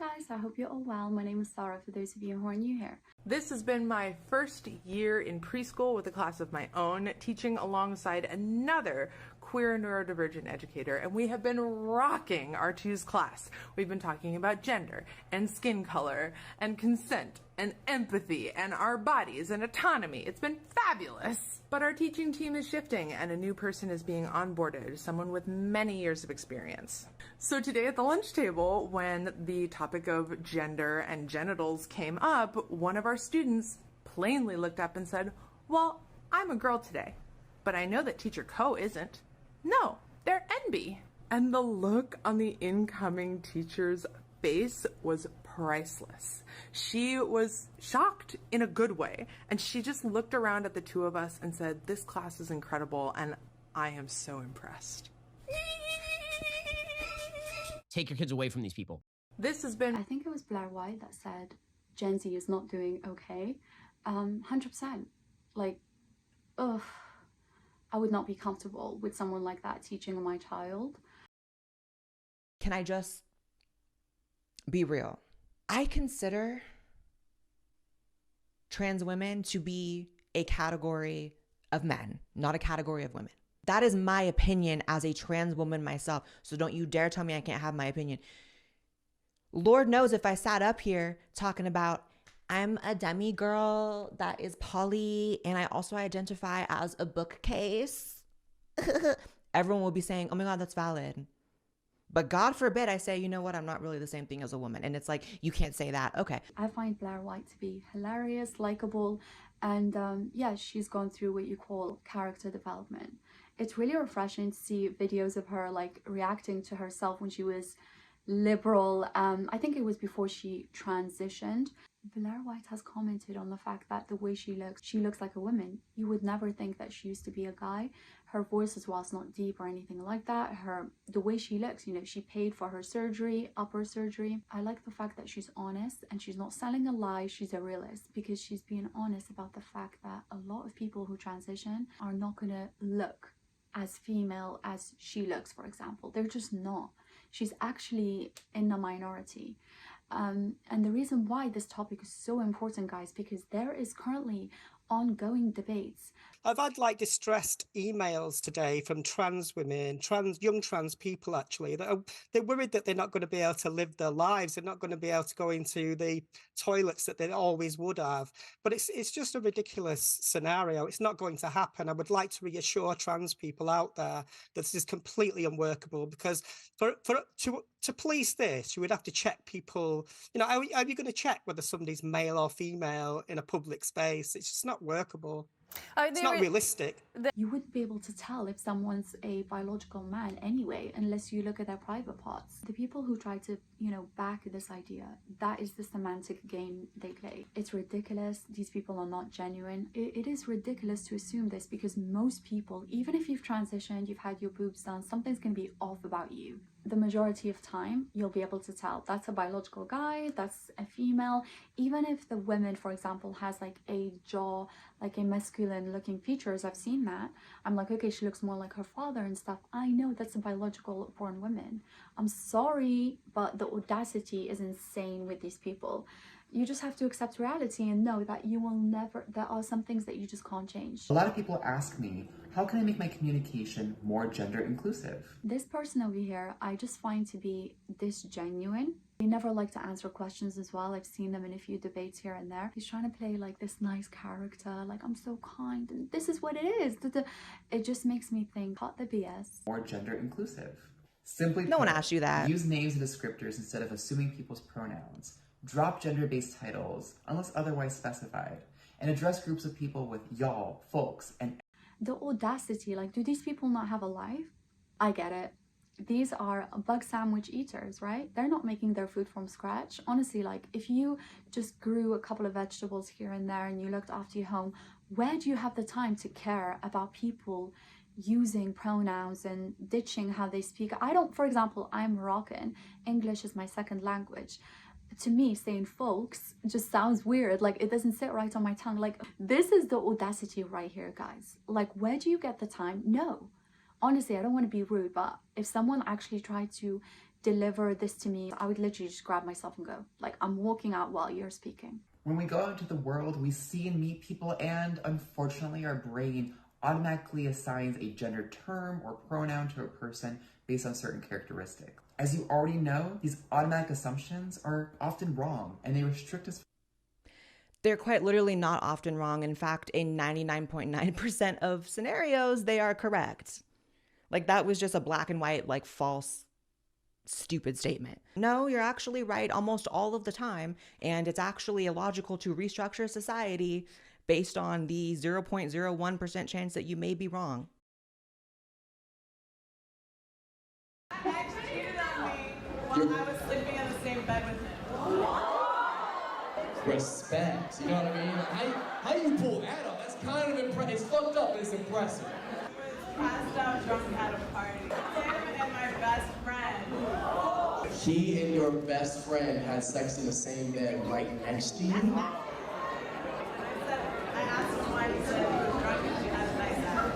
guys, I hope you're all well. My name is Sarah for those of you who are new here. This has been my first year in preschool with a class of my own, teaching alongside another queer neurodivergent educator, and we have been rocking our Choose class. We've been talking about gender and skin color and consent and empathy and our bodies and autonomy. It's been fabulous. But our teaching team is shifting and a new person is being onboarded, someone with many years of experience. So today at the lunch table, when the topic of gender and genitals came up, one of our students plainly looked up and said, "Well, I'm a girl today, but I know that teacher Co isn't. No, they're NB." And the look on the incoming teacher's face was priceless. She was shocked in a good way, and she just looked around at the two of us and said, "This class is incredible, and I am so impressed." Take your kids away from these people. This has been... I think it was Blair White that said Gen Z is not doing okay. 100%. Like, ugh. I would not be comfortable with someone like that teaching my child. Can I just be real? I consider trans women to be a category of men, not a category of women. That is my opinion as a trans woman myself. So don't you dare tell me I can't have my opinion. Lord knows if I sat up here talking about I'm a demi girl that is poly and I also identify as a bookcase, everyone will be saying, "Oh my God, that's valid." But God forbid I say, you know what, I'm not really the same thing as a woman. And it's like, you can't say that. Okay. I find Blair White to be hilarious, likable, and yeah, she's gone through what you call character development. It's really refreshing to see videos of her like reacting to herself when she was liberal. I think it was before she transitioned. Blair White has commented on the fact that the way she looks like a woman. You would never think that she used to be a guy. Her voice as well is not deep or anything like that. The way she looks, you know, she paid for her surgery, upper surgery. I like the fact that she's honest and she's not selling a lie. She's a realist because she's being honest about the fact that a lot of people who transition are not gonna look as female as she looks, for example. They're just not. She's actually in the minority. And the reason why this topic is so important, guys, because there is currently ongoing debates. I've had like distressed emails today from trans women, young trans people actually, that they're worried that they're not going to be able to live their lives. They're not going to be able to go into the toilets that they always would have. But it's just a ridiculous scenario. It's not going to happen. I would like to reassure trans people out there that this is completely unworkable, because to police this, you would have to check people. You know, are you going to check whether somebody's male or female in a public space? It's just not workable. It's not realistic. You wouldn't be able to tell if someone's a biological man anyway, unless you look at their private parts. The people who try to, you know, back this idea, that is the semantic game they play. It's ridiculous. These people are not genuine. It is ridiculous to assume this, because most people, even if you've transitioned, you've had your boobs done, something's going to be off about you. The majority of time, you'll be able to tell that's a biological guy, that's a female. Even if the woman, for example, has like a jaw, like a masculine looking features, I've seen that. I'm like, okay, she looks more like her father and stuff. I know that's a biological born woman. I'm sorry, but the audacity is insane with these people. You just have to accept reality and know that you will never, there are some things that you just can't change. A lot of people ask me, how can I make my communication more gender inclusive? This person over here, I just find to be disgenuine. They never like to answer questions as well. I've seen them in a few debates here and there. He's trying to play like this nice character, like I'm so kind and this is what it is. It just makes me think, cut the BS. More gender inclusive. Simply No one asked you that. Use names and descriptors instead of assuming people's pronouns. Drop gender-based titles, unless otherwise specified, and address groups of people with y'all, folks, and... The audacity, like, do these people not have a life? I get it. These are bug sandwich eaters, right? They're not making their food from scratch. Honestly, like, if you just grew a couple of vegetables here and there and you looked after your home, where do you have the time to care about people using pronouns and ditching how they speak? For example, I'm Moroccan. English is my second language. To me, saying folks just sounds weird. Like, it doesn't sit right on my tongue. Like, this is the audacity right here, guys. Like, where do you get the time? No. Honestly, I don't want to be rude, but if someone actually tried to deliver this to me, I would literally just grab myself and go. Like, I'm walking out while you're speaking. When we go out into the world, we see and meet people, and unfortunately our brain automatically assigns a gender term or pronoun to a person based on certain characteristics. As you already know, these automatic assumptions are often wrong, and they restrict us. They're quite literally not often wrong. In fact, in 99.9% of scenarios, they are correct. Like, that was just a black and white, like, false, stupid statement. No, you're actually right almost all of the time, and it's actually illogical to restructure society based on the 0.01% chance that you may be wrong. He cheated on me while I was sleeping in the same bed with him. Respect, you know what I mean? How you pull that up? That's kind of impressive. It's fucked up, but it's impressive. I was passed out drunk at a party. Him and my best friend. He and your best friend had sex in the same bed right next to you? I asked him why, he said he was drunk and she had a nice ass.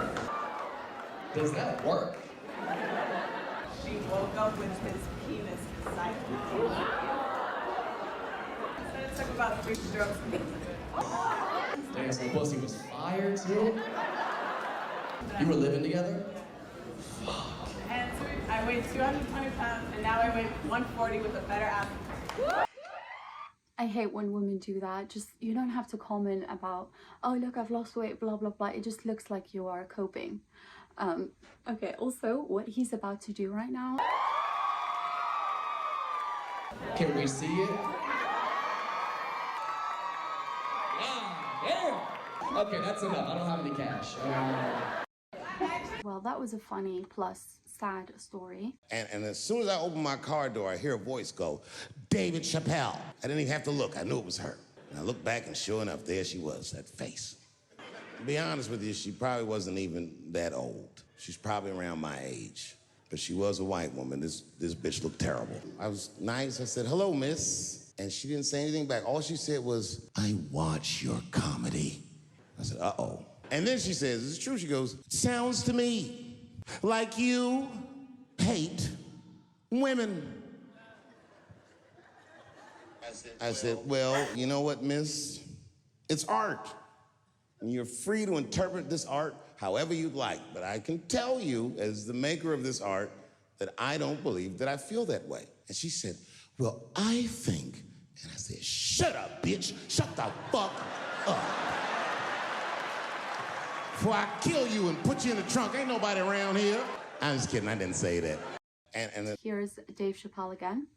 Does that work? She woke up with his penis inside her. It took about 3 strokes. Damn, so the pussy was fire too? You were living together? And I weighed 220 pounds, and now I weigh 140 with a better ass. I hate when women do that. Just, you don't have to comment about, oh look, I've lost weight, blah blah blah. It just looks like you are coping. Okay, also what he's about to do right now. Can we see it? Yeah. Okay, that's enough. I don't have any cash. Well, that was a funny plus sad story. And as soon as I open my car door, I hear a voice go, David Chappelle. I didn't even have to look. I knew it was her. And I looked back, and sure enough, there she was, that face. To be honest with you, she probably wasn't even that old. She's probably around my age. But she was a white woman. This bitch looked terrible. I was nice. I said, hello, miss. And she didn't say anything back. All she said was, I watch your comedy. I said, uh-oh. And then she says, is it true? She goes, sounds to me like you hate women. I said, well, you know what, miss? It's art. And you're free to interpret this art however you'd like. But I can tell you, as the maker of this art, that I don't believe that I feel that way. And she said, well, I think. And I said, shut up, bitch. Shut the fuck up. Before I kill you and put you in the trunk. Ain't nobody around here. I'm just kidding. I didn't say that. And Here's Dave Chappelle again.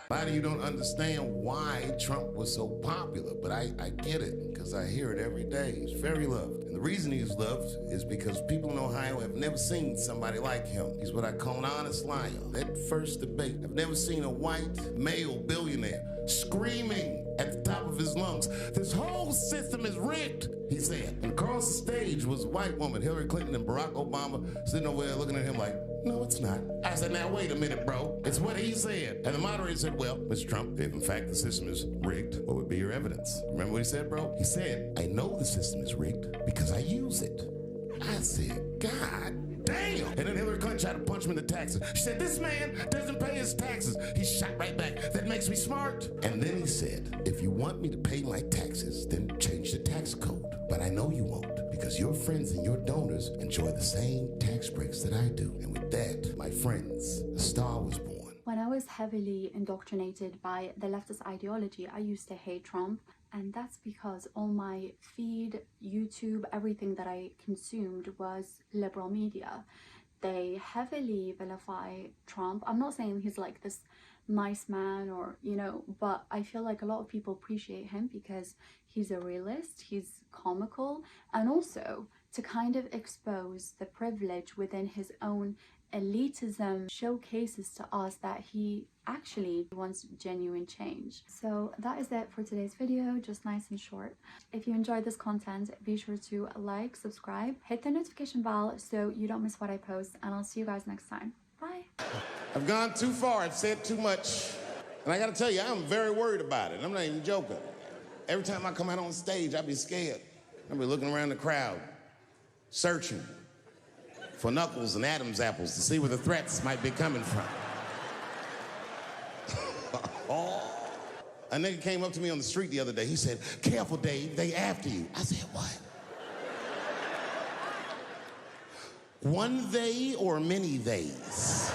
A lot of you don't understand why Trump was so popular, but I get it, because I hear it every day. He's very loved. And the reason he's loved is because people in Ohio have never seen somebody like him. He's what I call an honest liar. That first debate, I've never seen a white male billionaire screaming at the top of his lungs, this whole system is rigged, he said. And across the stage was a white woman, Hillary Clinton and Barack Obama, sitting over there looking at him like, no, it's not. I said, now, wait a minute, bro. It's what he said. And the moderator said, well, Mr. Trump, if in fact the system is rigged, what would be your evidence? Remember what he said, bro? He said, I know the system is rigged because I use it. I said, God damn. And then Hillary Clinton tried to punch him in the taxes. She said, this man doesn't pay his taxes. He shot right back. That makes me smart. And then he said, if you want me to pay my taxes, then change the tax code. But I know you won't, because your friends and your donors enjoy the same tax breaks that I do. And with that, my friends, a star was born. When I was heavily indoctrinated by the leftist ideology, I used to hate Trump. And that's because all my feed, YouTube, everything that I consumed was liberal media. They heavily vilify Trump. I'm not saying he's like this nice man or, you know, but I feel like a lot of people appreciate him because he's a realist, he's comical, and also to kind of expose the privilege within his own elitism showcases to us that he actually wants genuine change. So that is it for today's video, just nice and short. If you enjoyed this content, be sure to like, subscribe, hit the notification bell so you don't miss what I post, and I'll see you guys next time. Bye. I've gone too far. I've said too much. And I got to tell you, I'm very worried about it. I'm not even joking. Every time I come out on stage, I be scared. I be looking around the crowd, searching for knuckles and Adam's apples to see where the threats might be coming from. A nigga came up to me on the street the other day. He said, "Careful, Dave, they after you." I said, "What? One they or many theys?"